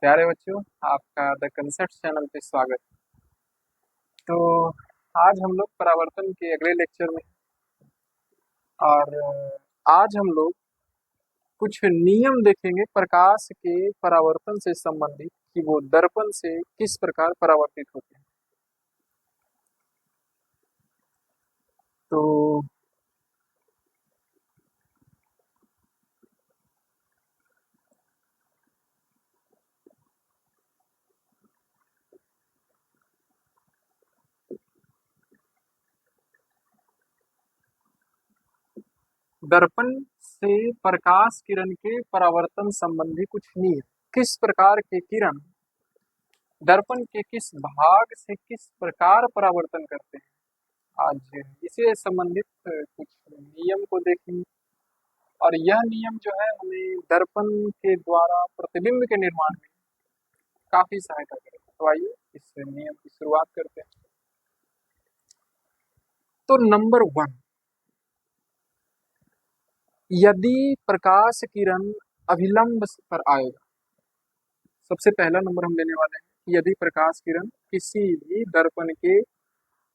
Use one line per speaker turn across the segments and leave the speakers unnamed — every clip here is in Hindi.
प्यारे बच्चों, आपका द कंसेप्ट चैनल पे स्वागत। तो आज हम लोग परावर्तन के अगले लेक्चर में और आज हम लोग कुछ नियम देखेंगे प्रकाश के परावर्तन से संबंधित कि वो दर्पण से किस प्रकार परावर्तित होते हैं। तो दर्पण से प्रकाश किरण के परावर्तन संबंधी कुछ नियम, किस प्रकार के किरण दर्पण के किस भाग से किस प्रकार परावर्तन करते हैं, आज इसे संबंधित कुछ नियम को देखेंगे। और यह नियम जो है हमें दर्पण के द्वारा प्रतिबिंब के निर्माण में काफी सहायता करेगा। तो आइए इस नियम की शुरुआत करते हैं। तो नंबर 1, यदि प्रकाश किरण अभिलंब पर आएगा, सबसे पहला नंबर हम लेने वाले हैं कि यदि प्रकाश किरण किसी भी दर्पण के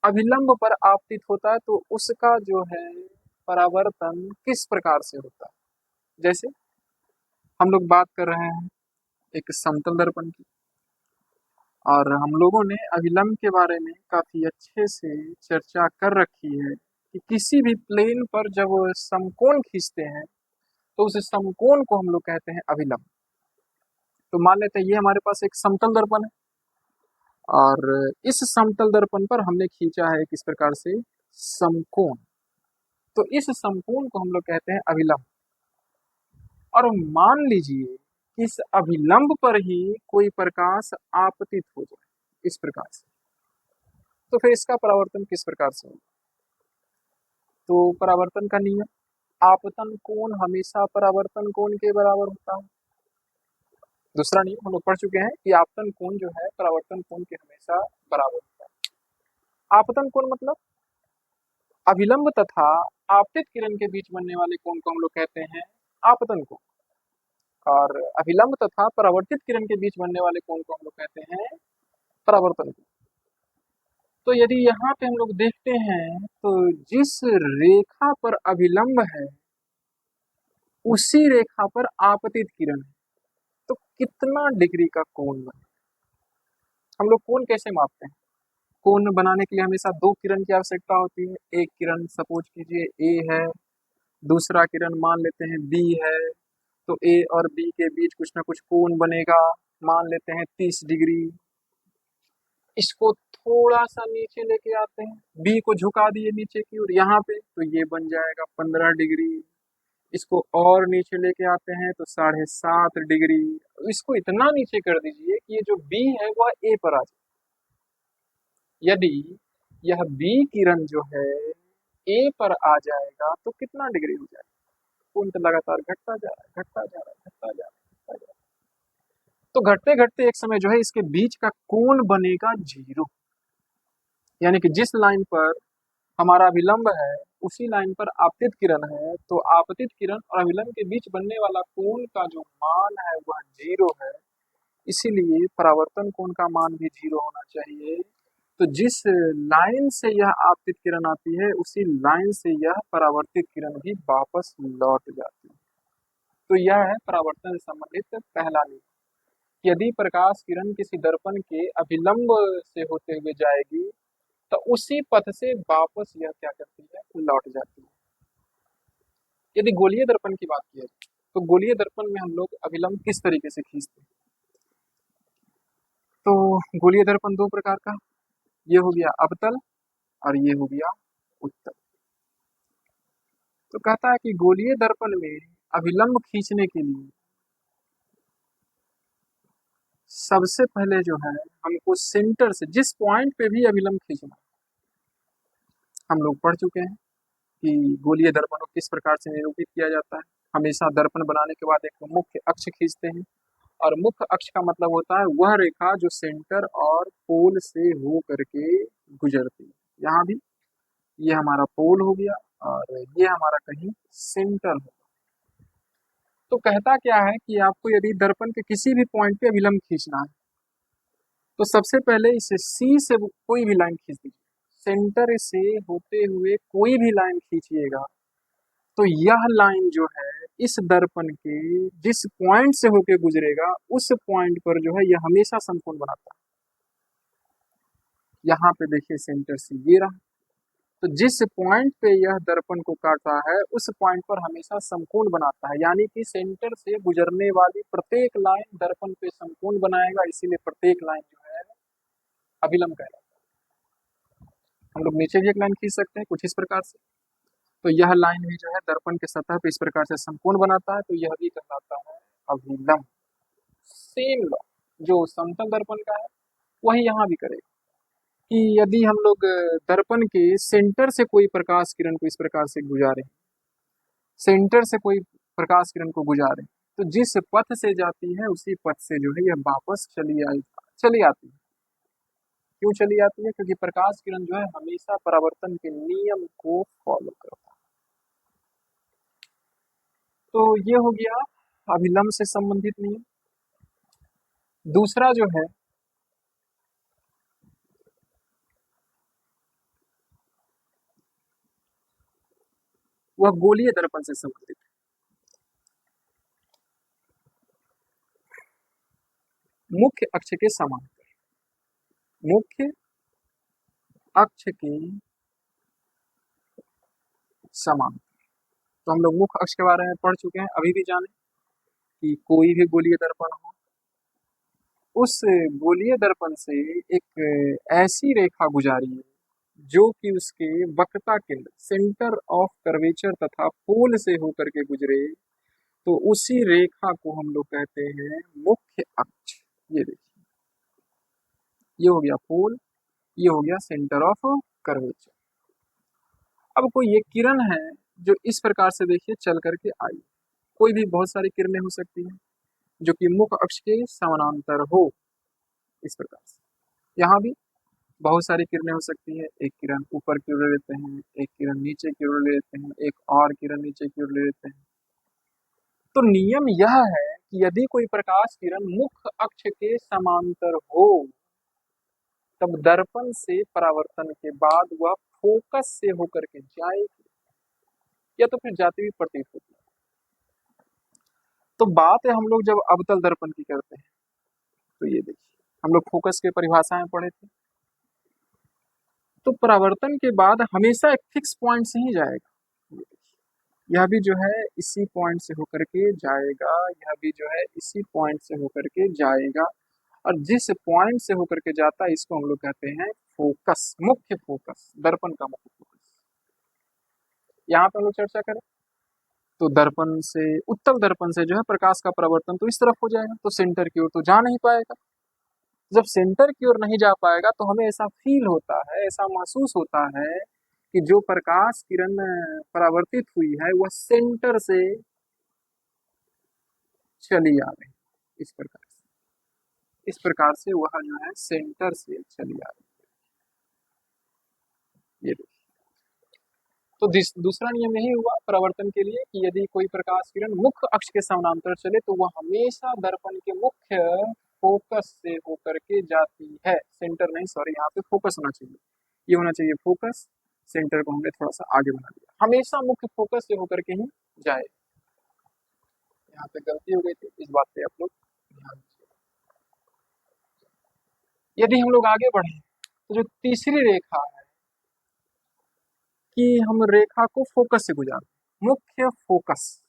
अभिलंब पर आपतित होता है तो उसका जो है परावर्तन किस प्रकार से होता है। जैसे हम लोग बात कर रहे हैं एक समतल दर्पण की, और हम लोगों ने अभिलंब के बारे में काफी अच्छे से चर्चा कर रखी है कि किसी भी प्लेन पर जब समकोण खींचते हैं तो उस समकोण को हम लोग कहते हैं अभिलंब। तो मान लेते हैं ये हमारे पास एक समतल दर्पण है और इस समतल दर्पण पर हमने खींचा है किस प्रकार से समकोण, तो इस समकोण को हम लोग कहते हैं अभिलंब। और मान लीजिए इस अभिलंब पर ही कोई प्रकाश आपतित हो जाए इस प्रकार से, तो फिर इसका परावर्तन किस प्रकार से होगा। तो परावर्तन का नियम, आपतन कोण हमेशा परावर्तन कोण के बराबर होता है। दूसरा नियम हम लोग पढ़ चुके हैं कि आपतन कोण जो है परावर्तन कोण के हमेशा बराबर होता है। आपतन कोण मतलब अभिलंब तथा आपतित किरण के बीच बनने वाले कोण को हम लोग कहते हैं आपतन कोण, और अभिलंब तथा परावर्तित किरण के बीच बनने वाले कोण को हम लोग कहते हैं परावर्तन कोण। तो यदि यहाँ पे हम लोग देखते हैं तो जिस रेखा पर अभिलंब है उसी रेखा पर आपतित किरण है, तो कितना डिग्री का कोण बने। हम लोग कोण कैसे मापते हैं, कोण बनाने के लिए हमेशा दो किरण की आवश्यकता होती है। एक किरण सपोज कीजिए ए है, दूसरा किरण मान लेते हैं बी है, तो ए और बी के बीच कुछ ना कुछ कोण बनेगा, मान लेते हैं 30 डिग्री। इसको थोड़ा सा नीचे लेके आते हैं, बी को झुका दिए नीचे की ओर यहाँ पे, तो ये बन जाएगा 15 डिग्री। इसको और नीचे लेके आते हैं तो 7.5 डिग्री। इसको इतना नीचे कर दीजिए कि ये जो बी है वह ए पर आ जाए। यदि यह बी किरण जो है ए पर आ जाएगा तो कितना डिग्री हो जाएगा। कोण तो लगातार घटता जा रहा है, घटता जा रहा है, घटता जा रहा है, घटता जा रहा है। तो घटते घटते एक समय जो है इसके बीच का कोण बनेगा 0, यानी कि जिस लाइन पर हमारा अभिलंब है उसी लाइन पर आपतित किरण है, तो आपतित किरण और अभिलंब के बीच बनने वाला कोण का जो मान है वह 0 है। इसीलिए परावर्तन कोण का मान भी 0 होना चाहिए। तो जिस लाइन से यह आपतित किरण आती है उसी लाइन से यह परावर्तित किरण भी वापस लौट जाती है। तो यह है परावर्तन से संबंधित पहला नियम। यदि प्रकाश किरण किसी दर्पण के अभिलंब से होते हुए जाएगी तो उसी पथ से वापस यह क्या करती है, लौट जाती है। यदि गोलीय दर्पण की बात की जाए तो गोलीय दर्पण में हम लोग अभिलंब किस तरीके से खींचते हैं। तो गोलीय दर्पण दो प्रकार का, ये हो गया अवतल और ये हो गया उत्तल। तो कहता है कि गोलीय दर्पण में अभिलंब खींचने के लिए सबसे पहले जो है हमको सेंटर से, जिस पॉइंट पे भी अभिलंब खींचना, हम लोग पढ़ चुके हैं कि गोलीय दर्पण को किस प्रकार से निरूपित किया जाता है। हमेशा दर्पण बनाने के बाद एक मुख्य अक्ष खींचते हैं, और मुख्य अक्ष का मतलब होता है वह रेखा जो सेंटर और पोल से हो करके गुजरती है। यहाँ भी ये हमारा पोल हो गया और ये हमारा कहीं सेंटर हो। तो कहता क्या है कि आपको यदि दर्पण के किसी भी पॉइंट पे अभिलंब खींचना है तो सबसे पहले इसे सी से कोई भी लाइन खींच दीजिए, सेंटर से होते हुए कोई भी लाइन खींचिएगा तो यह लाइन जो है इस दर्पण के जिस पॉइंट से होके गुजरेगा उस पॉइंट पर जो है यह हमेशा समकोण बनाता है। यहाँ पे देखिए सेंटर से ये रहा, तो जिस पॉइंट पे यह दर्पण को काटा है उस पॉइंट पर हमेशा समकोण बनाता है, यानी कि सेंटर से गुजरने वाली प्रत्येक लाइन दर्पण पे समकोण बनाएगा, इसीलिए प्रत्येक लाइन जो है अभिलंब कहलाता है। हम लोग नीचे भी एक लाइन खींच सकते हैं कुछ इस प्रकार से, तो यह लाइन भी जो है दर्पण के सतह पे इस प्रकार से समकोण बनाता है, तो यह भी कहलाता है अभिलंब। सेम लॉ जो समतल दर्पण का है वही यहाँ भी करेगा कि यदि हम लोग दर्पण के सेंटर से कोई प्रकाश किरण को इस प्रकार से गुजारे, सेंटर से कोई प्रकाश किरण को गुजारे तो जिस पथ से जाती है उसी पथ से जो है यह वापस चली आती है। क्यों चली आती है? क्योंकि प्रकाश किरण जो है हमेशा परावर्तन के नियम को फॉलो करता है। तो ये हो गया अभिलंब से संबंधित नियम। दूसरा जो है वह गोलीय दर्पण से संबंधित है। मुख्य अक्ष के समांतर, मुख्य अक्ष के समांतर, तो हम लोग मुख्य अक्ष के बारे में पढ़ चुके हैं। अभी भी जाने कि कोई भी गोलीय दर्पण हो, उस गोलीय दर्पण से एक ऐसी रेखा गुजारिए जो कि उसके वक्रता केंद्र सेंटर ऑफ कर्वेचर तथा पोल से होकर के गुजरे, तो उसी रेखा को हम लोग कहते हैं मुख्य अक्ष। ये देखिए, ये हो गया पोल, ये हो गया सेंटर ऑफ कर्वेचर। अब कोई ये किरण है जो इस प्रकार से देखिए चल करके आई, कोई भी बहुत सारी किरणें हो सकती हैं जो कि मुख्य अक्ष के समानांतर हो, इस प्रकार से यहाँ भी बहुत सारी किरणें हो सकती है। एक किरण ऊपर की ओर ले लेते हैं, एक किरण नीचे की ओर ले लेते हैं, एक और किरण नीचे की ओर ले लेते हैं। तो नियम यह है कि यदि कोई प्रकाश किरण मुख्य अक्ष के समांतर हो तब दर्पण से परावर्तन के बाद वह फोकस से होकर के जाएगी या तो फिर जाती हुई प्रतीत होती है। तो बात है हम लोग जब अवतल दर्पण की करते हैं तो ये देखिए हम लोग फोकस के परिभाषाएं पढ़े थे, तो परावर्तन के बाद हमेशा एक फिक्स पॉइंट से ही जाएगा। यह भी जो है इसी पॉइंट से होकर के जाएगा, यह भी जो है इसी पॉइंट से होकर के जाएगा, और जिस पॉइंट से होकर के जाता है इसको हम लोग कहते हैं फोकस, मुख्य फोकस, दर्पण का मुख्य फोकस। यहाँ पे हम लोग चर्चा करें तो दर्पण से उत्तल दर्पण से जो है प्रकाश का परावर्तन तो इस तरफ हो जाएगा, तो सेंटर की ओर तो जा नहीं पाएगा। जब सेंटर की ओर नहीं जा पाएगा तो हमें ऐसा फील होता है, ऐसा महसूस होता है कि जो प्रकाश किरण परावर्तित हुई है वह सेंटर से चली आ रही, इस प्रकार से, इस प्रकार से वह जो है सेंटर से चली आ रही। ये देखिए, तो दूसरा नियम यही हुआ परावर्तन के लिए कि यदि कोई प्रकाश किरण मुख्य अक्ष के समानांतर चले तो वह हमेशा दर्पण के मुख्य फोकस से होकर के जाती है, सेंटर नहीं, सॉरी, यहाँ पे फोकस होना चाहिए, ये होना चाहिए फोकस, सेंटर को हमने थोड़ा सा आगे बना दिया, हमेशा मुख्य फोकस से होकर के ही जाए। यहाँ पे गलती हो गई थी, इस बात पे आप लोग ध्यान दीजिए। यदि हम लोग आगे बढ़े तो जो तीसरी रेखा है कि हम रेखा को फोकस से गुजारें, मुख्य फोकस,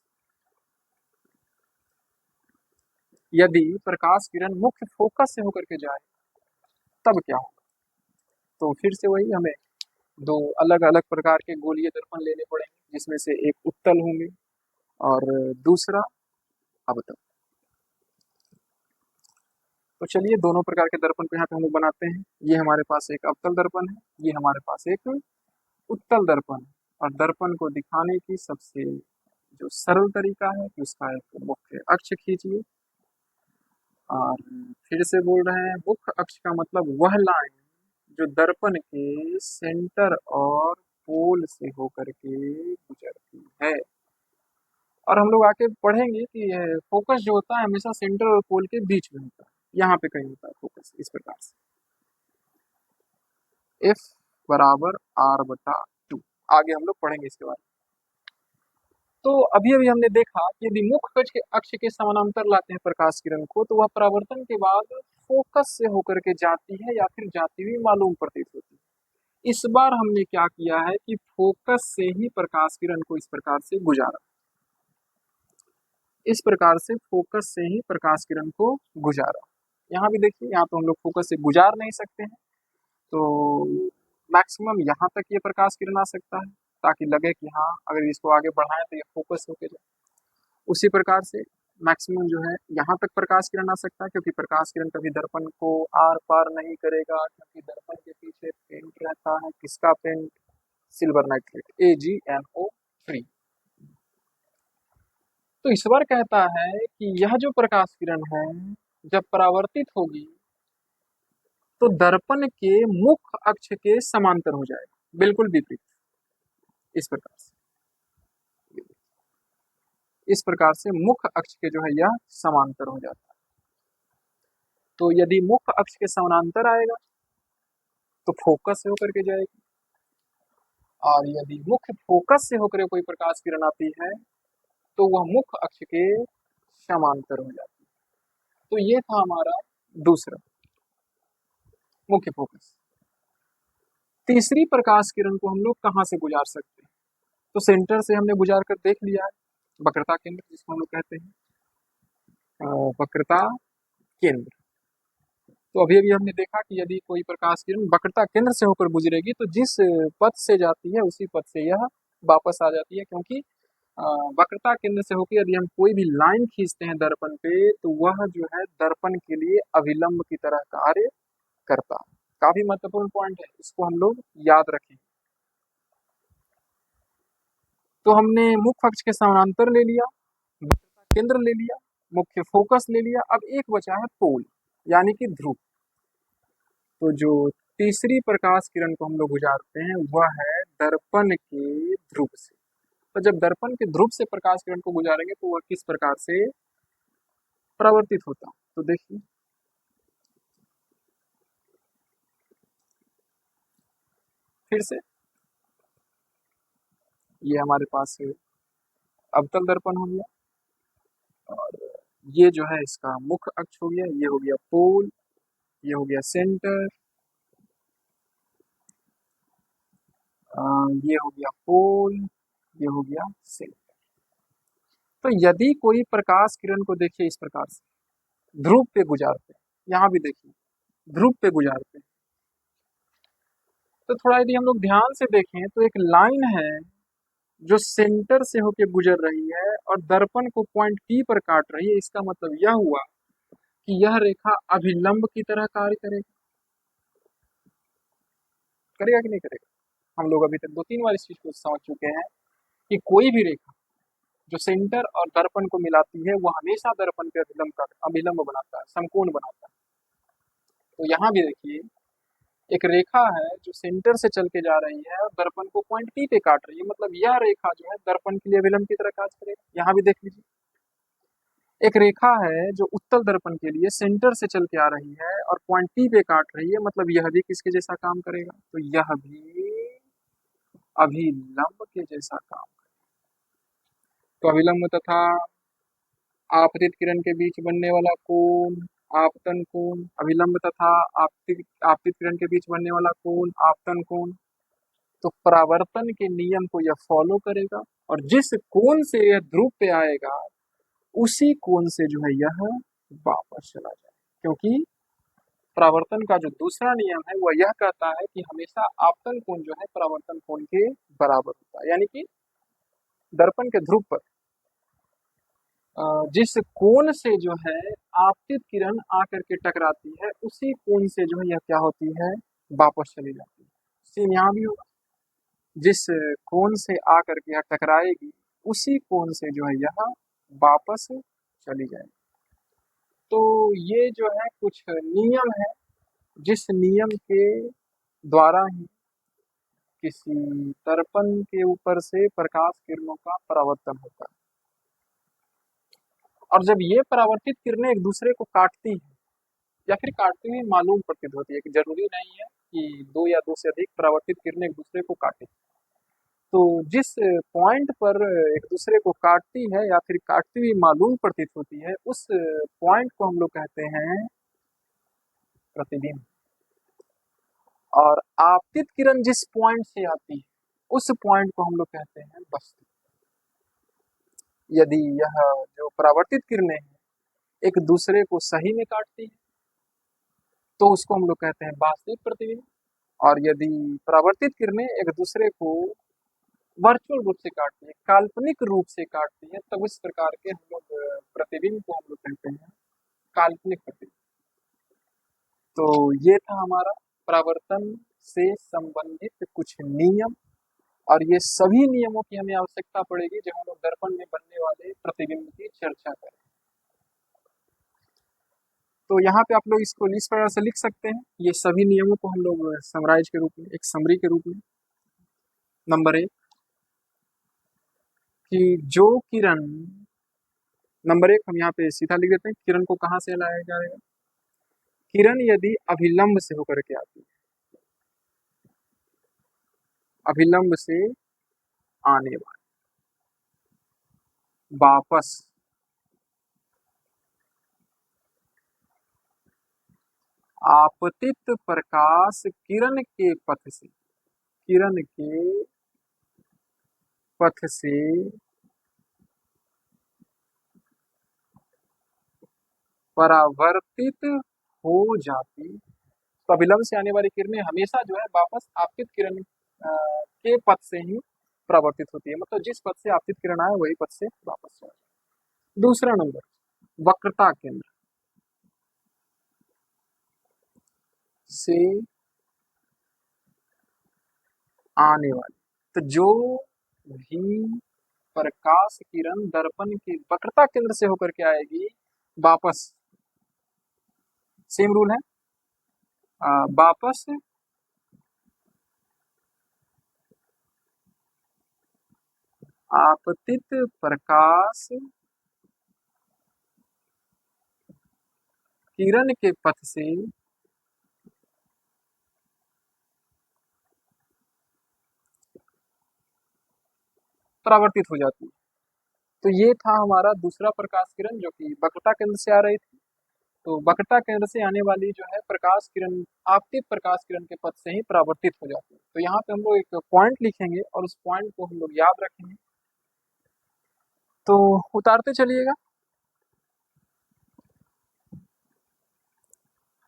यदि प्रकाश किरण मुख्य फोकस से होकर के जाए तब क्या होगा? तो फिर से वही हमें दो अलग अलग प्रकार के गोलीय दर्पण लेने पड़ेंगे, जिसमें से एक उत्तल होंगे और दूसरा अवतल। तो चलिए दोनों प्रकार के दर्पण को यहाँ पे हम लोग बनाते हैं। ये हमारे पास एक अवतल दर्पण है, ये हमारे पास एक उत्तल दर्पण है, और दर्पण को दिखाने की सबसे जो सरल तरीका है कि उसका एक मुख्य अक्ष खींचिए, और फिर से बोल रहे हैं मुख्य अक्ष का मतलब वह लाइन जो दर्पण के सेंटर और पोल से होकर के गुजरती है। और हम लोग आके पढ़ेंगे कि फोकस जो होता है हमेशा सेंटर और पोल के बीच में होता है, यहाँ पे कहीं होता है फोकस इस प्रकार से। एफ बराबर आर बटा टू, आगे हम लोग पढ़ेंगे इसके बारे में। तो अभी अभी हमने देखा कि यदि मुख्य अक्ष के समानांतर लाते हैं प्रकाश किरण को तो वह परावर्तन के बाद फोकस से होकर के जाती है या फिर जाती हुई मालूम प्रतीत होती है। इस बार हमने क्या किया है कि फोकस से ही प्रकाश किरण को इस प्रकार से गुजारा, इस प्रकार से फोकस से ही प्रकाश किरण को गुजारा। यहाँ भी देखिए, यहाँ तो हम लोग फोकस से गुजार नहीं सकते हैं, तो मैक्सिमम यहाँ तक ये प्रकाश किरण आ सकता है ताकि लगे कि हाँ अगर इसको आगे बढ़ाएं तो ये फोकस होके जाए। उसी प्रकार से मैक्सिमम जो है यहाँ तक प्रकाश किरण आ सकता है, क्योंकि प्रकाश किरण कभी दर्पण को आर पार नहीं करेगा, क्योंकि दर्पण के पीछे पेंट रहता है। किसका पेंट? Silver nitrate, AgNO3। तो ईश्वर कहता है कि यह जो प्रकाश किरण है जब परावर्तित होगी तो दर्पण के मुख्य अक्ष के समांतर हो जाएगा, बिल्कुल विपरीत, इस प्रकार से। इस प्रकार से मुख्य अक्ष के जो है यह समांतर हो जाता है। तो यदि मुख्य अक्ष के समानांतर आएगा तो फोकस से होकर के जाएगी, और यदि मुख्य फोकस से होकर कोई प्रकाश किरण आती है तो वह मुख्य अक्ष के समांतर हो जाती है। तो ये था हमारा दूसरा मुख्य फोकस। तीसरी प्रकाश किरण को हम लोग कहाँ से गुजार सकते हैं? तो सेंटर से हमने गुजार कर देख लिया है, वक्रता केंद्र जिसको हम लोग कहते हैं, वक्रता केंद्र। तो अभी अभी हमने देखा कि यदि कोई प्रकाश किरण वक्रता केंद्र से होकर गुजरेगी तो जिस पथ से जाती है उसी पथ से यह वापस आ जाती है, क्योंकि वक्रता केंद्र से होकर यदि हम कोई भी लाइन खींचते हैं दर्पण पे तो वह जो है दर्पण के लिए अभिलंब की तरह कार्य करता है। काफी महत्वपूर्ण पॉइंट है, इसको हम लोग याद रखें। तो हमने मुख्य अक्ष के समानांतर ले लिया, वक्रता केंद्र ले लिया, मुख्य फोकस ले लिया, अब एक बचा है पोल यानी कि ध्रुव। तो जो तीसरी प्रकाश किरण को हम लोग गुजारते हैं वह है दर्पण के ध्रुव से। तो जब दर्पण के ध्रुव से प्रकाश किरण को गुजारेंगे तो वह किस प्रकार से परावर्तित होता है? तो देखिए, फिर से ये हमारे पास अवतल दर्पण हो गया, और ये जो है इसका मुख्य अक्ष हो गया, ये हो गया पोल, ये हो गया सेंटर, ये हो गया पोल, ये हो गया सेंटर। तो यदि कोई प्रकाश किरण को देखिए इस प्रकार से ध्रुव पे गुजारते हैं, यहाँ भी देखिए ध्रुव पे गुजारते हैं, तो थोड़ा यदि हम लोग ध्यान से देखें तो एक लाइन है जो सेंटर से होके गुजर रही है और दर्पण को पॉइंट P पर काट रही है। इसका मतलब यह हुआ कि यह रेखा अभिलंब की तरह कार्य करेगा। करेगा कि नहीं करेगा? हम लोग अभी तक 2-3 बार इस चीज को समझ चुके हैं कि कोई भी रेखा जो सेंटर और दर्पण को मिलाती है वो हमेशा दर्पण पे अभिलंब बनाता है, समकोण बनाता है। तो यहाँ भी देखिए एक रेखा है जो सेंटर से चल के जा रही है और दर्पण को पॉइंट P पे काट रही है, मतलब यह रेखा जो है दर्पण के लिए अभिलंब की तरह कार्य करेगा। यहाँ भी देख लीजिए एक रेखा है जो उत्तल दर्पण के लिए सेंटर से चल के आ रही है और पॉइंट P पे काट रही है, मतलब यह भी किसके जैसा काम करेगा? तो यह भी अभिलंब के जैसा काम करेगा। तो अभिलंब तथा आपतित किरण के बीच बनने वाला कोण आपतन कोण, अभिलंब तथा आपतित किरण के बीच बनने वाला कोण आपतन कोण। तो परावर्तन के नियम को यह फॉलो करेगा और जिस कोण से यह ध्रुव पे आएगा उसी कोण से जो है यह वापस चला जाए, क्योंकि परावर्तन का जो दूसरा नियम है वह यह कहता है कि हमेशा आपतन कोण जो है परावर्तन कोण के बराबर होता है, यानी कि दर्पण के ध्रुव पर जिस कोण से जो है आपतित किरण आकर के टकराती है उसी कोण से जो है यह क्या होती है? वापस चली जाती है। सेम यहाँ भी होगा, जिस कोण से आकर के यह टकराएगी उसी कोण से जो है यह वापस चली जाएगी। तो ये जो है कुछ नियम है जिस नियम के द्वारा ही किसी दर्पण के ऊपर से प्रकाश किरणों का परावर्तन होता है। और जब ये परावर्तित किरणें एक दूसरे को काटती है या फिर काटती हुई मालूम प्रतीत होती है, कि जरूरी नहीं है कि दो या दो से अधिक परावर्तित किरणें एक दूसरे को काटें, तो जिस पॉइंट पर एक दूसरे को काटती है या फिर काटती हुई मालूम प्रतीत होती है, उस पॉइंट को हम लोग कहते हैं प्रतिबिंब। और आपतित किरण जिस पॉइंट से आती है उस पॉइंट को हम लोग कहते हैं वस्तु। यदि यह जो परावर्तित किरणें हैं एक दूसरे को सही में काटती है तो उसको हम लोग कहते हैं वास्तविक प्रतिबिंब। और यदि परावर्तित किरणें एक दूसरे को वर्चुअल रूप से काटती है, काल्पनिक रूप से काटती है, तब इस प्रकार के हम लोग प्रतिबिंब को हम लोग कहते हैं काल्पनिक प्रतिबिंब। तो ये था हमारा परावर्तन से संबंधित कुछ नियम, और ये सभी नियमों की हमें आवश्यकता पड़ेगी जब हम लोग दर्पण में बनने वाले प्रतिबिंब की चर्चा करें। तो यहाँ पे आप लोग इसको इस प्रकार से लिख सकते हैं, ये सभी नियमों को हम लोग समराइज के रूप में, एक समरी के रूप में। नंबर 1 कि जो किरण, नंबर 1 हम यहाँ पे सीधा लिख देते हैं, किरण को कहाँ से लाया जाएगा। किरण यदि अभिलंब से होकर के आती है, अभिलंब से आने वाली, वापस आपतित प्रकाश किरण के पथ से, किरण के पथ से परावर्तित हो जाती, तो अभिलंब से आने वाली किरणें हमेशा जो है वापस आपतित किरण के पथ से ही परावर्तित होती है, मतलब जिस पथ से आपतित किरण आए वही पथ से वापस जाए। दूसरा नंबर, वक्रता केंद्र से आने वाली, तो जो भी प्रकाश किरण दर्पण के वक्रता केंद्र से होकर के आएगी वापस, सेम रूल है, वापस आपतित प्रकाश किरण के पथ से परावर्तित हो जाती है। तो ये था हमारा दूसरा प्रकाश किरण जो कि वक्रता केंद्र से आ रही थी। तो वक्रता केंद्र से आने वाली जो है प्रकाश किरण आपतित प्रकाश किरण के पथ से ही परावर्तित हो जाती है। तो यहाँ पे हम लोग एक पॉइंट लिखेंगे और उस पॉइंट को हम लोग याद रखेंगे। तो उतारते चलिएगा,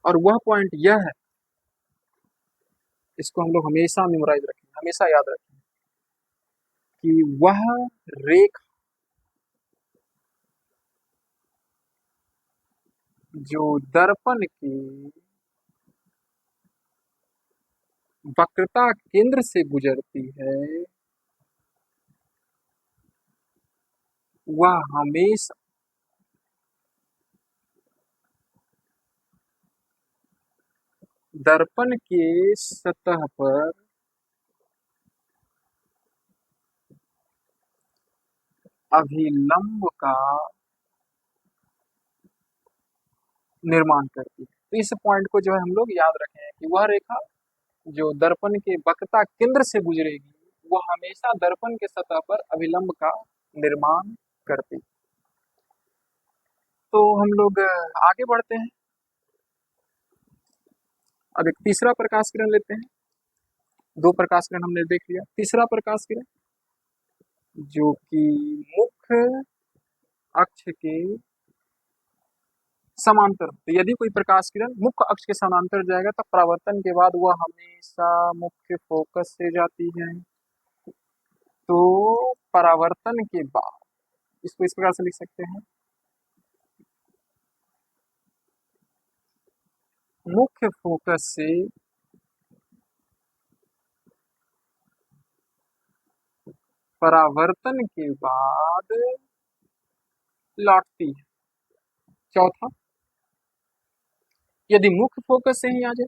और वह पॉइंट यह है, इसको हम लोग हमेशा मेमोराइज रखेंगे, हमेशा याद रखेंगे कि वह रेखा जो दर्पण के वक्रता केंद्र से गुजरती है वह हमेशा दर्पण के सतह पर अभिलंब का निर्माण करती है। तो इस पॉइंट को जो है हम लोग याद रखें कि वह रेखा जो दर्पण के वक्रता केंद्र से गुजरेगी वह हमेशा दर्पण के सतह पर अभिलंब का निर्माण करती है। तो हम लोग आगे बढ़ते हैं। अब एक तीसरा प्रकाश किरण लेते हैं। दो प्रकाश किरण हमने देख लिया, तीसरा प्रकाश किरण जो कि मुख्य अक्ष के समांतर, तो यदि कोई प्रकाश किरण मुख्य अक्ष के समांतर जाएगा तो परावर्तन के बाद वह हमेशा मुख्य फोकस से जाती है। तो परावर्तन के बाद इसको इस प्रकार से लिख सकते हैं, मुख्य फोकस से परावर्तन के बाद लौटती है। चौथा, यदि मुख्य फोकस से ही आ जाए,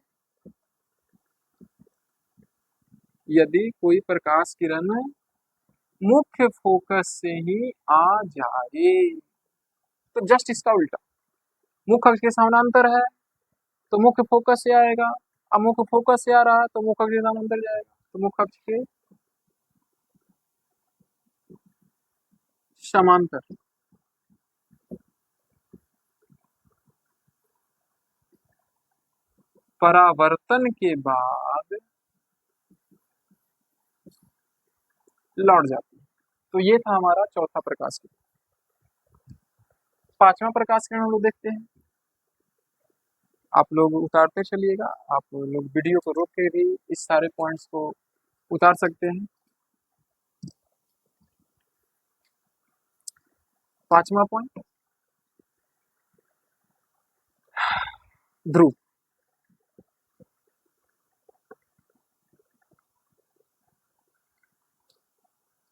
यदि कोई प्रकाश किरण मुख्य फोकस से ही आ जाए तो जस्ट इसका उल्टा, मुख्य अक्ष के समानांतर है तो मुख्य फोकस से आएगा, अब मुख्य फोकस से आ रहा है तो मुख्य अक्ष के समानांतर जाएगा, तो मुख्य अक्ष के समांतर। परावर्तन के बाद लौट जाती है। तो ये था हमारा चौथा प्रकाश किरण। पांचवा प्रकाश किरण हम लोग देखते हैं। आप लोग उतारते चलिएगा, आप लोग वीडियो को रोक के भी इस सारे पॉइंट्स को उतार सकते हैं। पांचवा पॉइंट, ध्रुव।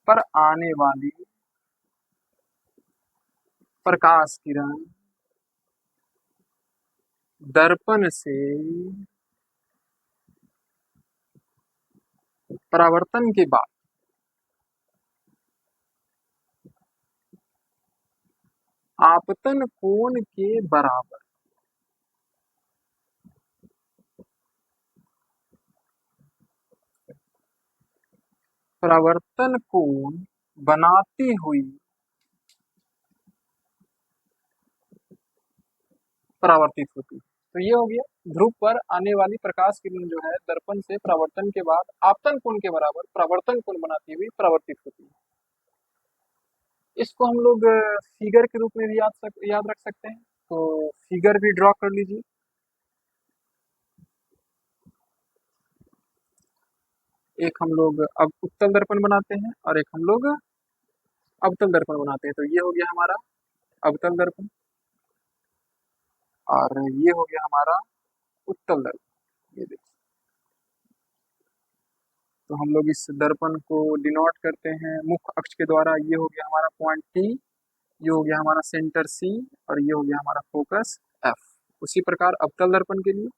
पर आने वाली प्रकाश किरण दर्पण से परावर्तन के बाद आपतन कोण के बराबर परावर्तन कोण बनाती हुई परावर्तित होती है। तो ये हो गया, ध्रुव पर आने वाली प्रकाश किरण जो है दर्पण से परावर्तन के बाद आपतन कोण के बराबर परावर्तन कोण बनाती हुई परावर्तित होती है। इसको हम लोग फिगर के रूप में भी याद रख सकते हैं। तो फिगर भी ड्रॉ कर लीजिए। एक हम लोग अब उत्तल दर्पण बनाते हैं और एक हम लोग अवतल दर्पण बनाते हैं। तो ये हो गया हमारा अवतल दर्पण और ये हो गया हमारा उत्तल दर्पण। ये देखिए, तो हम लोग इस दर्पण को डिनोट करते हैं मुख्य अक्ष के द्वारा। ये हो गया हमारा पॉइंट टी, ये हो गया हमारा सेंटर सी और ये हो गया हमारा फोकस एफ। उसी प्रकार अवतल दर्पण के लिए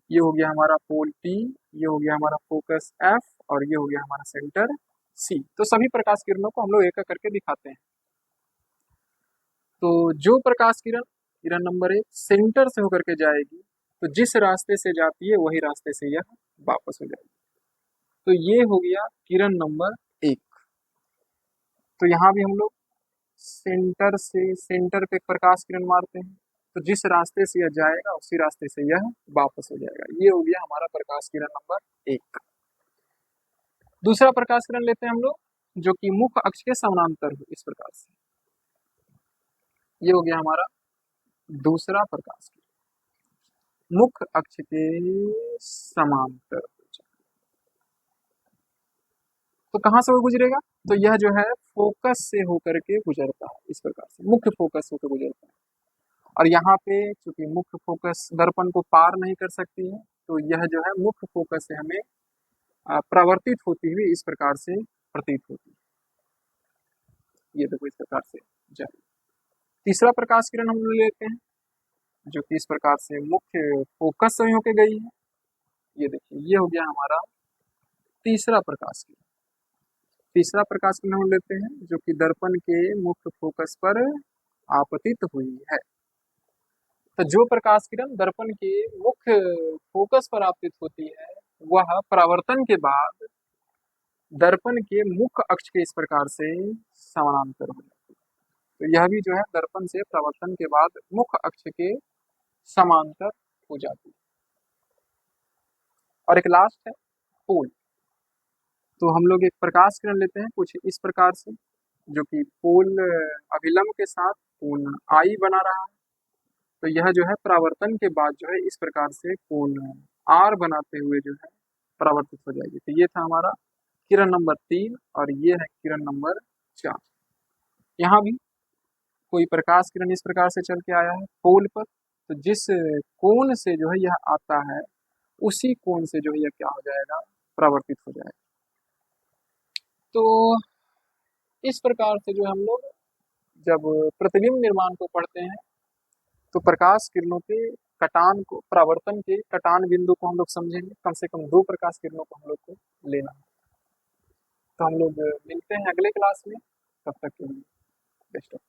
ये हो गया हमारा पोल टी, ये हो गया हमारा फोकस एफ और ये हो गया हमारा सेंटर सी। तो सभी प्रकाश किरणों को हम लोग एक एक करके दिखाते हैं। तो जो प्रकाश किरण किरण नंबर 1 सेंटर से होकर के जाएगी, तो जिस रास्ते से जाती है वही रास्ते से यह वापस हो जाएगी। तो ये हो गया किरण नंबर 1। तो यहाँ भी हम लोग सेंटर पे प्रकाश किरण मारते हैं, तो जिस रास्ते से यह जाएगा उसी रास्ते से यह वापस हो जाएगा। ये हो गया हमारा प्रकाश किरण नंबर 1। दूसरा प्रकाश किरण लेते हैं हम लोग, जो कि मुख्य अक्ष के समानांतर हो, इस प्रकार से। ये हो गया हमारा दूसरा प्रकाश किरण, मुख्य अक्ष के समांतर। तो कहाँ से वो गुजरेगा? तो यह जो है फोकस से होकर के गुजरता है, इस प्रकार से मुख्य फोकस होकर गुजरता है। और यहाँ पे चूंकि मुख्य फोकस दर्पण को पार नहीं कर सकती है, तो यह जो है मुख्य फोकस से हमें प्रवर्तित होती हुई इस प्रकार से प्रतीत होती है। ये देखो इस प्रकार से जाए। तीसरा प्रकाश किरण हम लोग लेते हैं, जो कि इस प्रकार से मुख्य फोकस से होकर गई है। ये देखिए, ये हो गया हमारा तीसरा प्रकाश किरण। तीसरा प्रकाश किरण हम लेते हैं, जो कि दर्पण के मुख्य फोकस पर आपतित हुई है। तो जो प्रकाश किरण दर्पण के मुख्य फोकस पर आपतित होती है, वह परावर्तन के बाद दर्पण के मुख्य अक्ष के इस प्रकार से समानांतर हो जाती है। तो यह भी जो है दर्पण से परावर्तन के बाद मुख्य अक्ष के समांतर हो जाती है। और एक लास्ट है पोल। तो हम लोग एक प्रकाश किरण लेते हैं कुछ इस प्रकार से, जो कि पोल अभिलंब के साथ कोण आई बना रहा है। तो यह जो है परावर्तन के बाद जो है इस प्रकार से कोण आर बनाते हुए जो है परावर्तित हो जाएगी। तो ये था हमारा किरण नंबर 3 और ये है किरण नंबर 4। यहाँ भी कोई प्रकाश किरण इस प्रकार से चल के आया है पोल पर, तो जिस कोण से जो है यह आता है उसी कोण से जो है यह क्या हो जाएगा, परावर्तित हो जाएगा। तो इस प्रकार से जो हम लोग जब प्रतिबिंब निर्माण को पढ़ते हैं, तो प्रकाश किरणों के कटान को, परावर्तन के कटान बिंदु को हम लोग समझेंगे। कम से कम 2 प्रकाश किरणों को हम लोग को लेना है। तो हम लोग मिलते हैं अगले क्लास में, तब तक के लिए बेस्ट ऑफ।